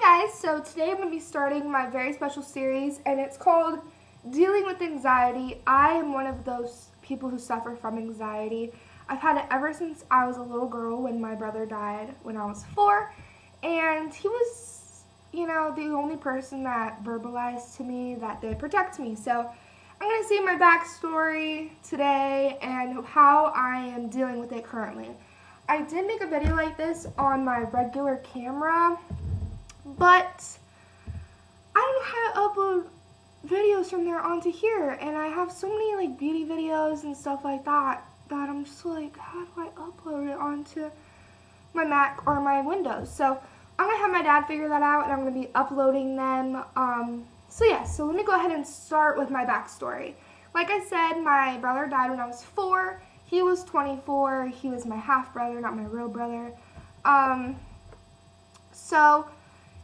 Hi guys, so today I'm going to be starting my very special series and it's called Dealing with Anxiety. I am one of those people who suffer from anxiety. I've had it ever since I was a little girl when my brother died when I was 4, and he was, the only person that verbalized to me that they protect me. So I'm going to see my backstory today and how I am dealing with it currently. I did make a video like this on my regular camera, but I don't know how to upload videos from there onto here, and I have so many like beauty videos and stuff like that I'm just like, how do I upload it onto my Mac or my Windows? So I'm gonna have my dad figure that out, and I'm gonna be uploading them. So let me go ahead and start with my backstory. Like I said, my brother died when I was 4. He was 24. He was my half brother, not my real brother. So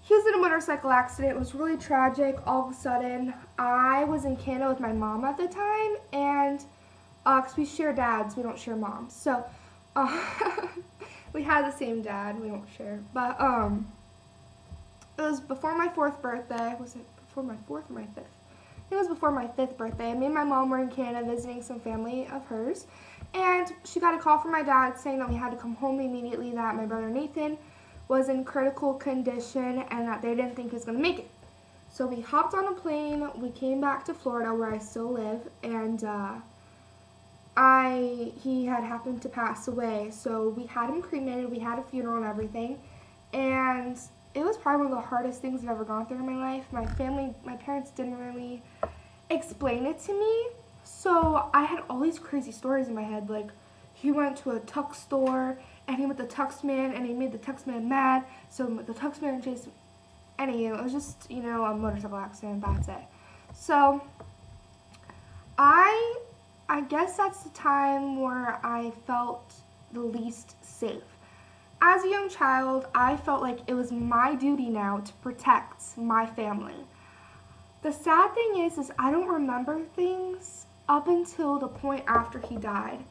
he was in a motorcycle accident. It was really tragic. All of a sudden, I was in Canada with my mom at the time, and because we share dads, we don't share moms. So we had the same dad, we don't share. But it was before my 4th birthday. Was it before my 4th or my 5th? I think it was before my 5th birthday. Me and my mom were in Canada visiting some family of hers, and she got a call from my dad saying that we had to come home immediately, that my brother Nathan was in critical condition and that they didn't think he was going to make it. So we hopped on a plane, we came back to Florida where I still live, and he had happened to pass away. So we had him cremated, we had a funeral and everything, and it was probably one of the hardest things I've ever gone through in my life. My parents didn't really explain it to me, so I had all these crazy stories in my head, like he went to a tux store and he met the tux man and he made the tux man mad, so the tux man chased him. Anyway, it was just, a motorcycle accident, that's it. So I guess that's the time where I felt the least safe. As a young child, I felt like it was my duty now to protect my family. The sad thing is I don't remember things up until the point after he died.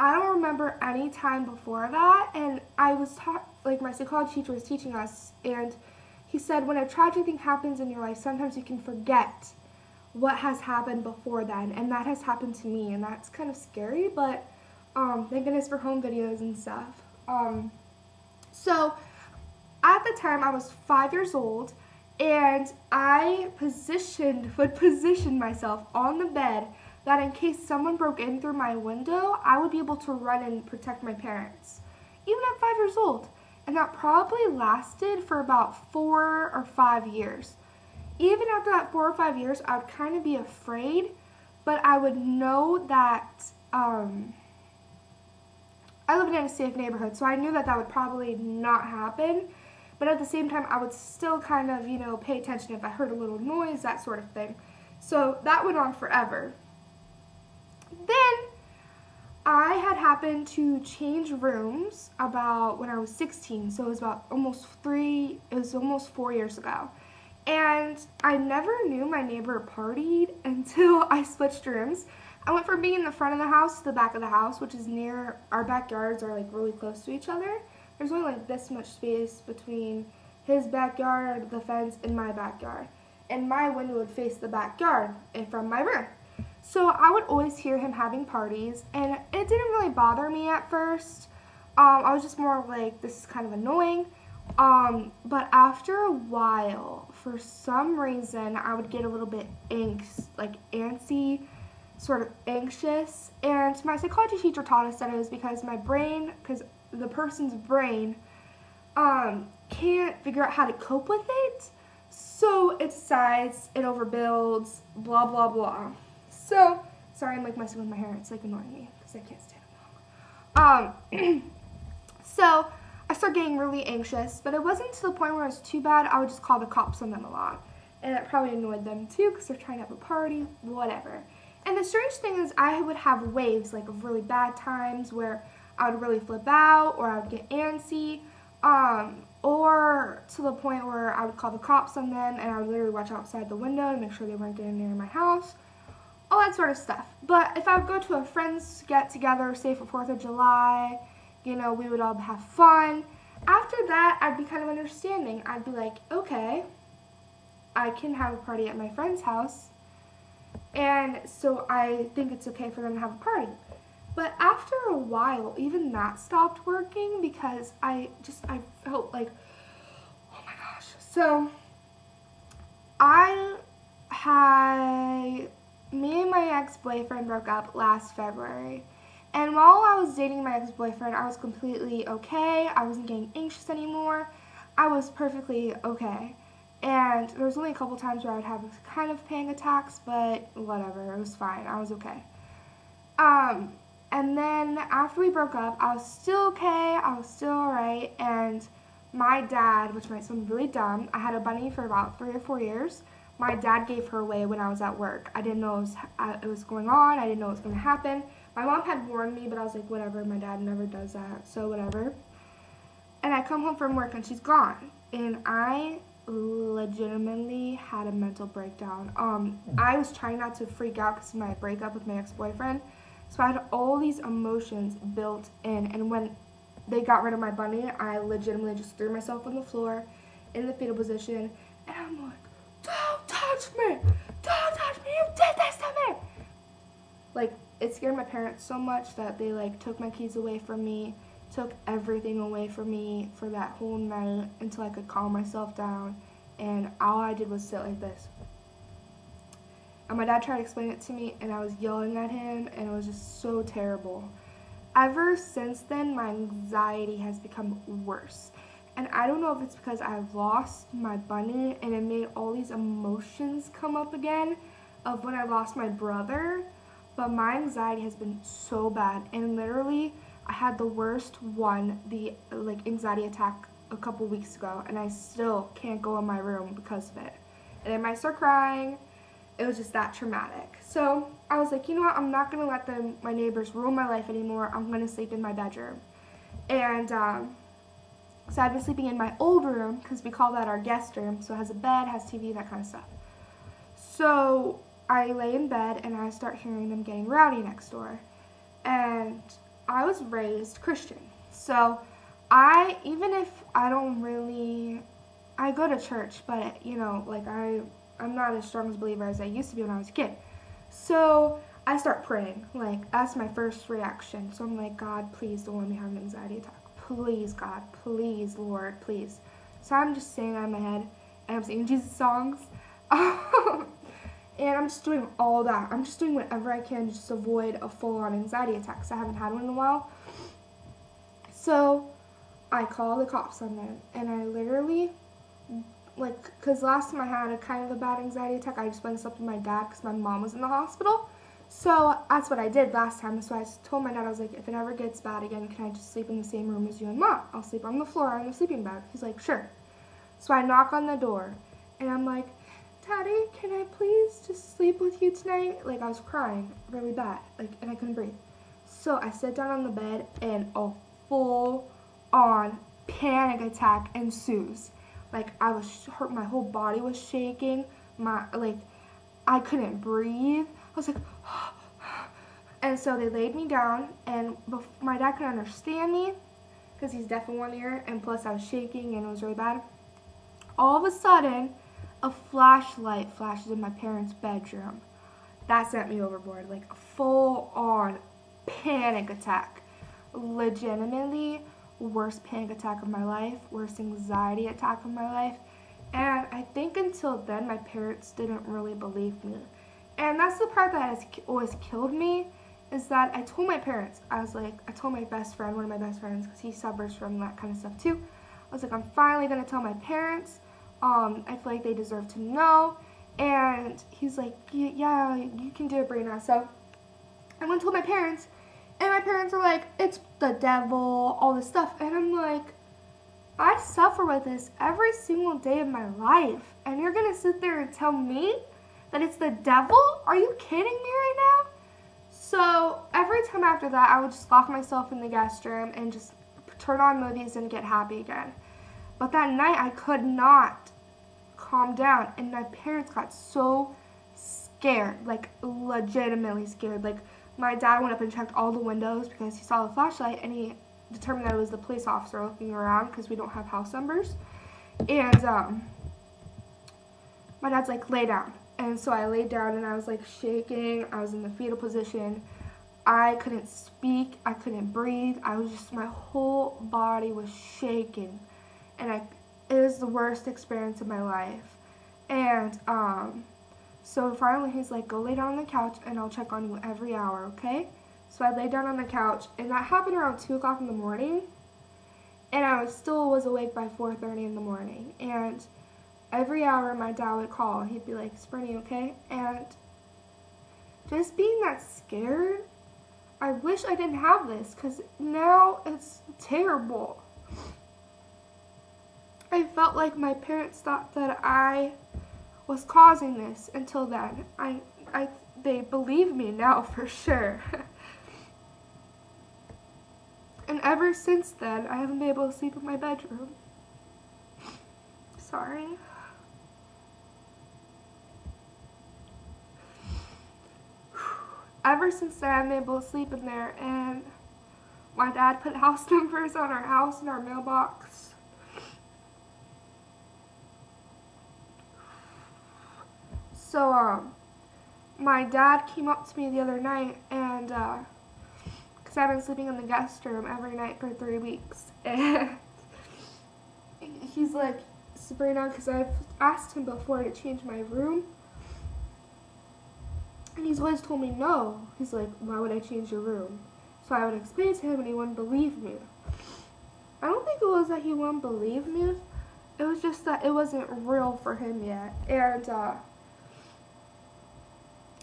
I don't remember any time before that, and I was taught, like my psychology teacher was teaching us, and he said when a tragic thing happens in your life, sometimes you can forget what has happened before then, and that has happened to me, and that's kind of scary, but thank goodness for home videos and stuff. So at the time I was 5 years old, and I would position myself on the bed that in case someone broke in through my window, I would be able to run and protect my parents, even at 5 years old. And that probably lasted for about 4 or 5 years. Even after that 4 or 5 years, I would kind of be afraid, but I would know that I lived in a safe neighborhood, so I knew that would probably not happen. But at the same time, I would still kind of, pay attention if I heard a little noise, that sort of thing. So that went on forever. Then I had happened to change rooms about when I was 16, so it was about almost 4 years ago. And I never knew my neighbor partied until I switched rooms. I went from being in the front of the house to the back of the house, which is near, our backyards are like really close to each other. There's only like this much space between his backyard, the fence, and my backyard. And my window would face the backyard and from my room. So I would always hear him having parties, and it didn't really bother me at first. I was just more like, this is kind of annoying. But after a while, for some reason, I would get a little bit antsy, sort of anxious. And my psychology teacher taught us that it was because because the person's brain can't figure out how to cope with it. So it decides, it overbuilds, blah, blah, blah. So, sorry, I'm like messing with my hair. It's like annoying me because I can't stand it long. So I started getting really anxious, but it wasn't to the point where it was too bad. I would just call the cops on them a lot. And it probably annoyed them too because they're trying to have a party, whatever. And the strange thing is I would have waves like of really bad times where I would really flip out or I would get antsy, or to the point where I would call the cops on them and I would literally watch outside the window to make sure they weren't getting near my house. All that sort of stuff. But if I would go to a friend's get-together, say for 4th of July, we would all have fun, After that, I'd be kind of understanding. I'd be like, okay, I can have a party at my friend's house, and so I think it's okay for them to have a party. But after a while, even that stopped working because I felt like, oh my gosh. So I had, me and my ex-boyfriend broke up last February. And while I was dating my ex-boyfriend, I was completely okay. I wasn't getting anxious anymore. I was perfectly okay. And there was only a couple times where I would have kind of panic attacks, but whatever, it was fine. I was okay. And then after we broke up, I was still okay. I was still alright. And my dad, which might sound really dumb, I had a bunny for about 3 or 4 years. My dad gave her away when I was at work. I didn't know it was going on. I didn't know it was going to happen. My mom had warned me, but I was like, whatever. My dad never does that, so whatever. And I come home from work, and she's gone. And I legitimately had a mental breakdown. I was trying not to freak out because of my breakup with my ex-boyfriend. So I had all these emotions built in. And when they got rid of my bunny, I legitimately just threw myself on the floor in the fetal position. And I'm like, don't touch me! Don't touch me! You did this to me! Like, it scared my parents so much that they, like, took my keys away from me, took everything away from me for that whole night until I could calm myself down. And all I did was sit like this. And my dad tried to explain it to me, and I was yelling at him, and it was just so terrible. Ever since then, my anxiety has become worse. And I don't know if it's because I've lost my bunny, and it made all these emotions come up again of when I lost my brother, but my anxiety has been so bad. And literally, I had the worst one, the anxiety attack a couple weeks ago, and I still can't go in my room because of it. And I might start crying. It was just that traumatic. So I was like, you know what, I'm not going to let my neighbors ruin my life anymore. I'm going to sleep in my bedroom. And so I've been sleeping in my old room because we call that our guest room. So it has a bed, has TV, that kind of stuff. So I lay in bed and I start hearing them getting rowdy next door. And I was raised Christian. So even if I don't really, I go to church, but you know, like I'm not as strong as a believer as I used to be when I was a kid. So I start praying. Like, that's my first reaction. So I'm like, God, please don't let me have an anxiety attack. Please, God. Please, Lord. Please. So I'm just saying that in my head. And I'm singing Jesus songs. And I'm just doing all that. I'm just doing whatever I can to just avoid a full-on anxiety attack because I haven't had one in a while. So I call the cops on them. And I literally, because last time I had a kind of a bad anxiety attack, I just went and slept with my dad because my mom was in the hospital. So that's what I did last time. So I told my dad, I was like, if it ever gets bad again, can I just sleep in the same room as you and Mom? I'll sleep on the floor on the sleeping bag. He's like, sure. So I knock on the door, and I'm like, Daddy, can I please just sleep with you tonight? Like, I was crying really bad, and I couldn't breathe. So I sit down on the bed, and a full-on panic attack ensues. Like, I was hurt, my whole body was shaking, I couldn't breathe. I was like, and so they laid me down, and my dad couldn't understand me, because he's deaf in one ear, and plus I was shaking, and it was really bad. All of a sudden, a flashlight flashes in my parents' bedroom. That sent me overboard, like a full-on panic attack. Legitimately, worst panic attack of my life, worst anxiety attack of my life. And I think until then, my parents didn't really believe me. And that's the part that has always killed me, is that I told my parents, I told my best friend, one of my best friends, because he suffers from that kind of stuff too. I was like, I'm finally going to tell my parents. I feel like they deserve to know. And he's like, yeah, you can do it, Brina. So I went and told my parents, and my parents are like, it's the devil, all this stuff. And I'm like, I suffer with this every single day of my life, and you're going to sit there and tell me that it's the devil? Are you kidding me right now? So every time after that, I would just lock myself in the guest room and just turn on movies and get happy again. But that night, I could not calm down, and my parents got so scared, like legitimately scared. Like, my dad went up and checked all the windows because he saw the flashlight, and determined that it was the police officer looking around because we don't have house numbers. And my dad's like, lay down. And so I laid down and I was like shaking. I was in the fetal position. I couldn't speak. I couldn't breathe. My whole body was shaking. And it was the worst experience of my life. And so finally he's like, go lay down on the couch and I'll check on you every hour, okay? So I laid down on the couch, and that happened around 2 o'clock in the morning. And I still was awake by 4:30 in the morning. And every hour my dad would call. He'd be like, is Brittany okay? And just being that scared, I wish I didn't have this, because now it's terrible. I felt like my parents thought that I was causing this until then. They believe me now for sure. And ever since then, I haven't been able to sleep in my bedroom. Sorry. Ever since then, I haven't been able to sleep in there, and my dad put house numbers on our house and our mailbox. So, my dad came up to me the other night, and, because I've been sleeping in the guest room every night for 3 weeks, and he's like, Sabrina, because I've asked him before to change my room, and he's always told me no. He's like, why would I change your room? So I would explain to him, and he wouldn't believe me. I don't think it was that he wouldn't believe me. It was just that it wasn't real for him yet. And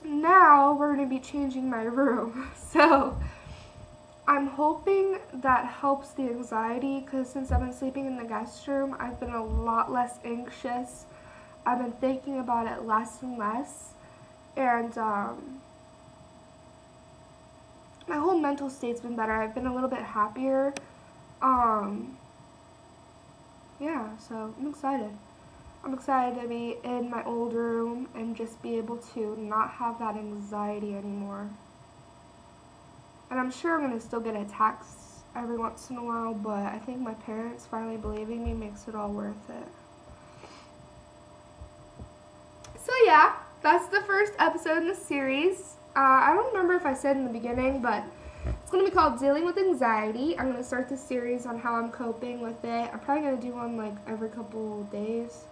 now we're going to be changing my room. So I'm hoping that helps the anxiety, because since I've been sleeping in the guest room, I've been a lot less anxious. I've been thinking about it less and less. And my whole mental state's been better. I've been a little bit happier. Yeah, so I'm excited. I'm excited to be in my old room and just be able to not have that anxiety anymore. And I'm sure I'm going to still get attacks every once in a while, but I think my parents finally believing me makes it all worth it. So yeah, that's the first episode in the series. I don't remember if I said in the beginning, but it's going to be called Dealing with Anxiety. I'm going to start this series on how I'm coping with it. I'm probably going to do one like every couple days.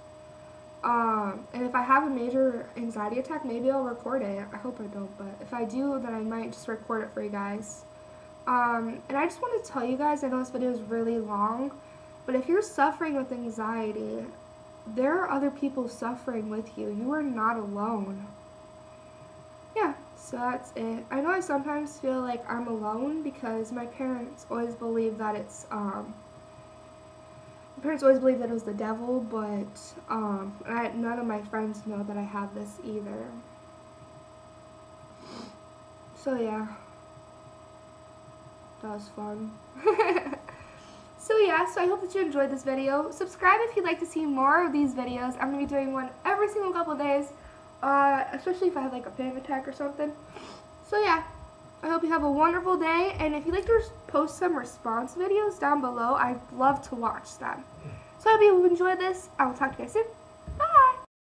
And if I have a major anxiety attack, maybe I'll record it. I hope I don't, but if I do, then I might just record it for you guys. And I just want to tell you guys, I know this video is really long, but if you're suffering with anxiety, there are other people suffering with you. You are not alone. Yeah, so that's it. I know I sometimes feel like I'm alone because my parents always believe that it's, it was the devil, but none of my friends know that I have this either. So yeah, that was fun. So yeah, so I hope that you enjoyed this video. Subscribe if you'd like to see more of these videos. I'm going to be doing one every single couple of days, especially if I have like a panic attack or something. So yeah, I hope you have a wonderful day, and if you'd like to post some response videos down below, I'd love to watch them. So I hope you enjoyed this. I will talk to you guys soon.